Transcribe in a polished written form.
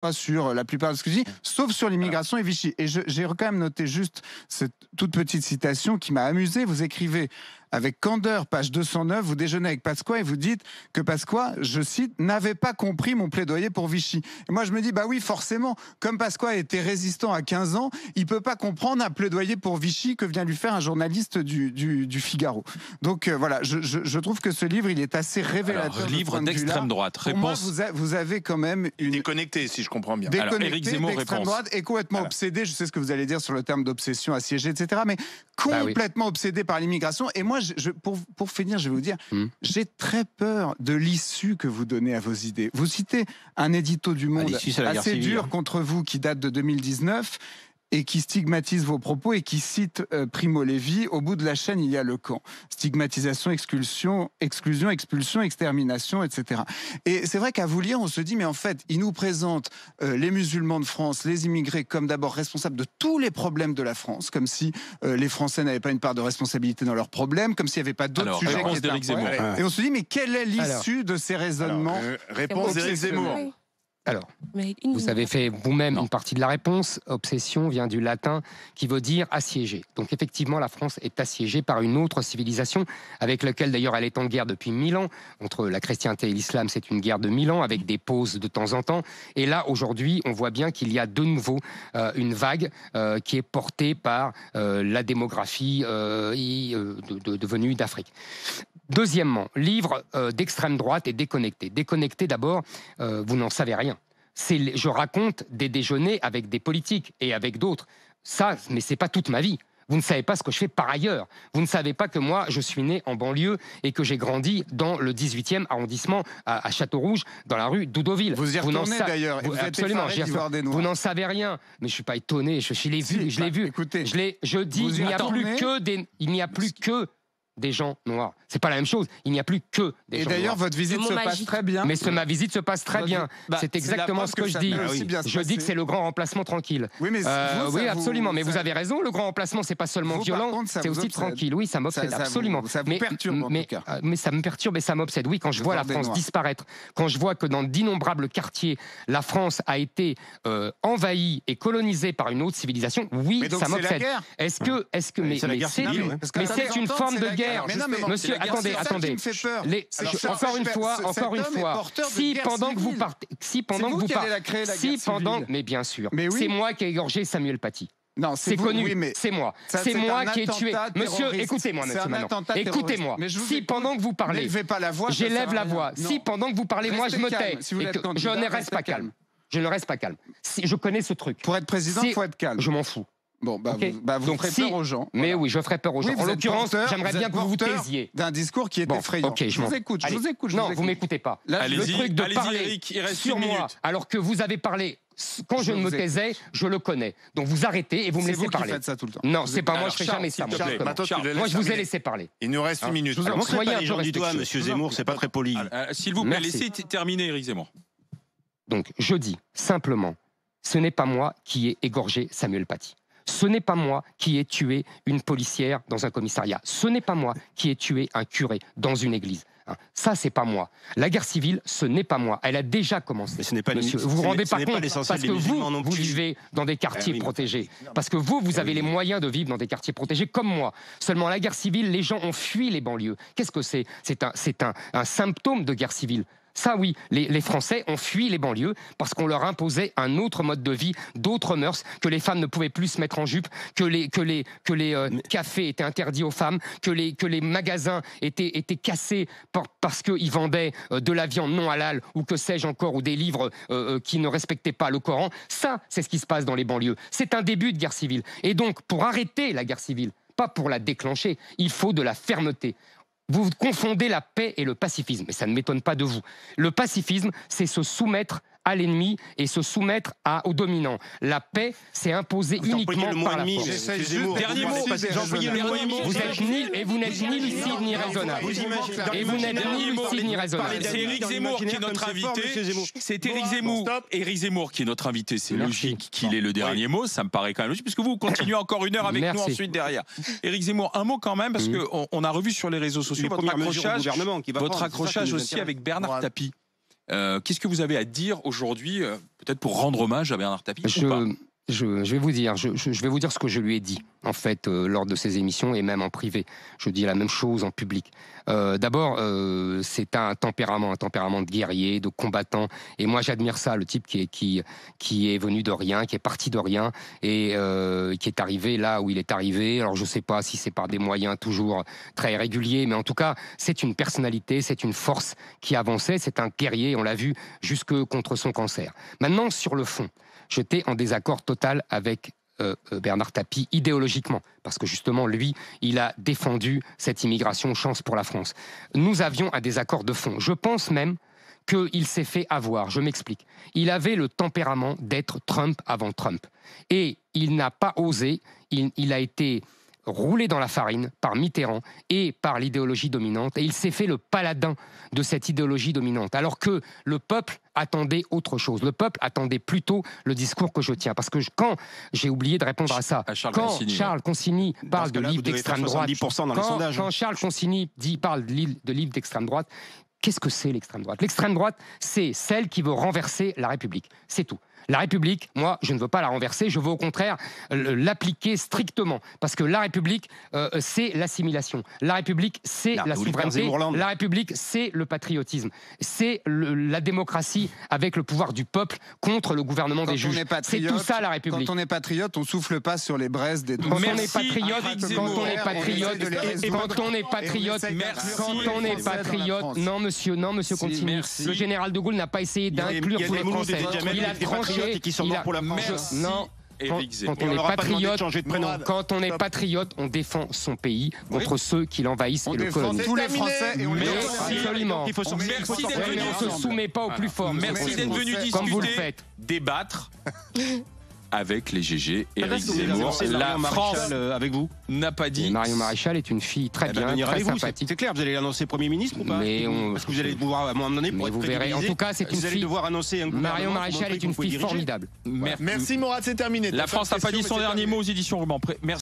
pas sur la plupart de ce que je dis, sauf sur l'immigration et Vichy. Et j'ai quand même noté juste cette toute petite citation qui m'a amusé. Vous écrivez avec candeur, page 209, vous déjeunez avec Pasqua et vous dites que Pasqua, je cite, n'avait pas compris mon plaidoyer pour Vichy. Et moi, je me dis, bah oui, forcément, comme Pasqua était résistant à 15 ans, il peut pas comprendre un plaidoyer pour Vichy que vient lui faire un journaliste du Figaro. Donc voilà, je trouve que ce livre, il est assez révélateur. Alors, livre d'extrême droite. Réponse. Pour moi, vous avez quand même une... Déconnecté, si je comprends bien. Déconnecté, Éric Zemmour, d'extrême droite et complètement obsédé, je sais ce que vous allez dire sur le terme d'obsession, assiégé, etc., mais complètement obsédé par l'immigration. Et moi, pour finir, je vais vous dire, j'ai très peur de l'issue que vous donnez à vos idées. Vous citez un édito du Monde assez dur contre vous qui date de 2019 et qui stigmatise vos propos et qui cite Primo Levi. Au bout de la chaîne, il y a le camp. Stigmatisation, exclusion, expulsion, extermination, etc. Et c'est vrai qu'à vous lire, on se dit, mais en fait, il nous présente les musulmans de France, les immigrés, comme d'abord responsables de tous les problèmes de la France, comme si les Français n'avaient pas une part de responsabilité dans leurs problèmes, comme s'il n'y avait pas d'autres sujets qui étaient un problème. Et on se dit, mais quelle est l'issue de ces raisonnements? Réponse d'Éric Zemmour. Alors, vous avez fait vous-même une partie de la réponse. Obsession vient du latin qui veut dire assiégé. Donc effectivement, la France est assiégée par une autre civilisation avec laquelle d'ailleurs elle est en guerre depuis 1000 ans. Entre la chrétienté et l'islam, c'est une guerre de 1000 ans avec des pauses de temps en temps. Et là, aujourd'hui, on voit bien qu'il y a de nouveau une vague qui est portée par la démographie devenue d'Afrique. Deuxièmement, livre d'extrême droite et déconnecté. Déconnecté d'abord, vous n'en savez rien. Je raconte des déjeuners avec des politiques et avec d'autres. Ça, mais c'est pas toute ma vie. Vous ne savez pas ce que je fais par ailleurs. Vous ne savez pas que moi, je suis né en banlieue et que j'ai grandi dans le 18e arrondissement à Château-Rouge, dans la rue d'Oudoville. Vous y retournez d'ailleurs. Absolument. Vous n'en savez rien. Mais je ne suis pas étonné. Je l'ai vu. Je l'ai vu. Écoutez, je dis, il n'y a plus que des gens noirs. C'est pas la même chose. Il n'y a plus que des gens noirs. Et d'ailleurs, votre visite se passe très bien. Mais ma visite se passe très bien. C'est exactement ce que je dis. Je dis que c'est le grand remplacement tranquille. Oui, mais oui, absolument. Mais vous avez raison. Le grand remplacement, c'est pas seulement violent, c'est aussi tranquille. Oui, ça m'obsède absolument. Ça vous perturbe, en tout cas. Mais ça me perturbe et ça m'obsède. Oui, quand je vois la France disparaître, quand je vois que dans d'innombrables quartiers, la France a été envahie et colonisée par une autre civilisation, oui, ça m'obsède. Est-ce que mais c'est une forme de guerre. Monsieur, attendez. Encore une fois, si pendant que vous partez, mais bien sûr, c'est moi qui ai égorgé Samuel Paty. Non, c'est connu, c'est moi. C'est moi qui ai tué. Monsieur, écoutez-moi, monsieur Manon. Écoutez-moi. Si pendant que vous parlez, j'élève la voix. Si pendant que vous parlez, moi je me tais, je ne reste pas calme. Je ne reste pas calme. Je connais ce truc. Pour être président, il faut être calme. Je m'en fous. Bon, vous ferez peur aux gens. Mais oui, je ferai peur aux gens. En l'occurrence, j'aimerais bien que vous vous taisiez. D'un discours qui est effrayant. Ok, je vous écoute. Non, vous m'écoutez pas. Le truc de parler sur moi, alors que vous avez parlé. Quand je ne me taisais, je le connais. Donc vous arrêtez et vous me laissez parler. Qui faites ça tout le temps. Non, c'est pas moi, je ferai jamais ça. Moi, je vous ai laissé parler. Il nous reste une minute. Soyez les gens du doigt, monsieur Zemmour, c'est pas très poli. S'il vous plaît, laissez terminer Éric Zemmour. Donc, je dis simplement, ce n'est pas moi qui ai égorgé Samuel Paty. Ce n'est pas moi qui ai tué une policière dans un commissariat. Ce n'est pas moi qui ai tué un curé dans une église. Ça, c'est pas moi. La guerre civile, ce n'est pas moi. Elle a déjà commencé. Mais ce n'est pas monsieur. Vous vous rendez pas compte parce que vous vivez dans des quartiers protégés. Parce que vous avez les moyens de vivre dans des quartiers protégés comme moi. Seulement, la guerre civile, les gens ont fui les banlieues. Qu'est-ce que c'est? C'est un symptôme de guerre civile. Ça, oui, les Français ont fui les banlieues parce qu'on leur imposait un autre mode de vie, d'autres mœurs, que les femmes ne pouvaient plus se mettre en jupe, que les cafés étaient interdits aux femmes, que les magasins étaient cassés parce qu'ils vendaient de la viande non halal ou que sais-je encore, ou des livres qui ne respectaient pas le Coran. Ça, c'est ce qui se passe dans les banlieues. C'est un début de guerre civile. Et donc, pour arrêter la guerre civile, pas pour la déclencher, il faut de la fermeté. Vous confondez la paix et le pacifisme, et ça ne m'étonne pas de vous. Le pacifisme, c'est se soumettre à l'ennemi et se soumettre aux dominants. La paix, c'est imposé uniquement par la force. Dernier mot, vous êtes vous n'êtes ni lucide ni raisonnable. Et vous n'êtes ni lucide ni raisonnable. C'est Éric Zemmour qui est notre invité. C'est Éric Zemmour. Éric Zemmour qui est notre invité. C'est logique qu'il ait le dernier mot. Ça me paraît quand même logique, puisque vous continuez encore une heure avec nous ensuite derrière. Éric Zemmour, un mot quand même, parce qu'on a revu sur les réseaux sociaux votre accrochage aussi avec Bernard Tapie. Qu'est-ce que vous avez à dire aujourd'hui, peut-être pour rendre hommage à Bernard Tapie ou pas ? Je vais vous dire, je vais vous dire ce que je lui ai dit, en fait, lors de ces émissions et même en privé. Je dis la même chose en public. D'abord, c'est un tempérament de guerrier, de combattant. Et moi, j'admire ça, le type qui est venu de rien, qui est parti de rien et qui est arrivé là où il est arrivé. Alors, je ne sais pas si c'est par des moyens toujours très réguliers, mais en tout cas, c'est une personnalité, c'est une force qui avançait. C'est un guerrier, on l'a vu, jusque contre son cancer. Maintenant, sur le fond, j'étais en désaccord total avec Bernard Tapie idéologiquement, parce que justement, lui, il a défendu cette immigration chance pour la France. Nous avions un désaccord de fond. Je pense même qu'il s'est fait avoir. Je m'explique. Il avait le tempérament d'être Trump avant Trump. Et il n'a pas osé, il a été roulé dans la farine par Mitterrand et par l'idéologie dominante, et il s'est fait le paladin de cette idéologie dominante, alors que le peuple attendait autre chose. Le peuple attendait plutôt le discours que je tiens, parce que quand j'ai oublié de répondre à ça, Charles Consigny parle de livres d'extrême droite, quand Charles Consigny parle de livres d'extrême droite, qu'est-ce que c'est l'extrême droite ? L'extrême droite, c'est celle qui veut renverser la République. C'est tout. La République, moi, je ne veux pas la renverser, je veux au contraire l'appliquer strictement. Parce que la République, c'est l'assimilation. La République, c'est la souveraineté. La République, c'est le patriotisme. C'est la démocratie avec le pouvoir du peuple contre le gouvernement des juges. C'est tout ça, la République. Quand on est patriote, on souffle pas sur les braises des... Quand on est patriote, non, monsieur Consigny, le général de Gaulle n'a pas essayé d'inclure tous les Français. Il a tranché. Qui sont morts pour la France. Non. Quand on est patriote, on défend son pays contre ceux qui l'envahissent et le colonisent. Tous les Français et on les absolument. Merci d'être venu. On ne se soumet pas au plus fort. Merci d'être venu discuter, comme vous le faites. Débattre avec les GG. Éric Zemmour, la France avec vous n'a pas dit. Marion Maréchal est une fille très bien, très sympathique. C'est clair, vous allez l'annoncer Premier ministre ou pas? Parce que vous allez devoir à un moment donné, vous verrez. En tout cas, c'est une fille. Vous allez devoir annoncer un gouvernement. Marion Maréchal est une fille formidable. Merci Mourad, c'est terminé. La France n'a pas dit son dernier mot aux éditions Roman. Merci.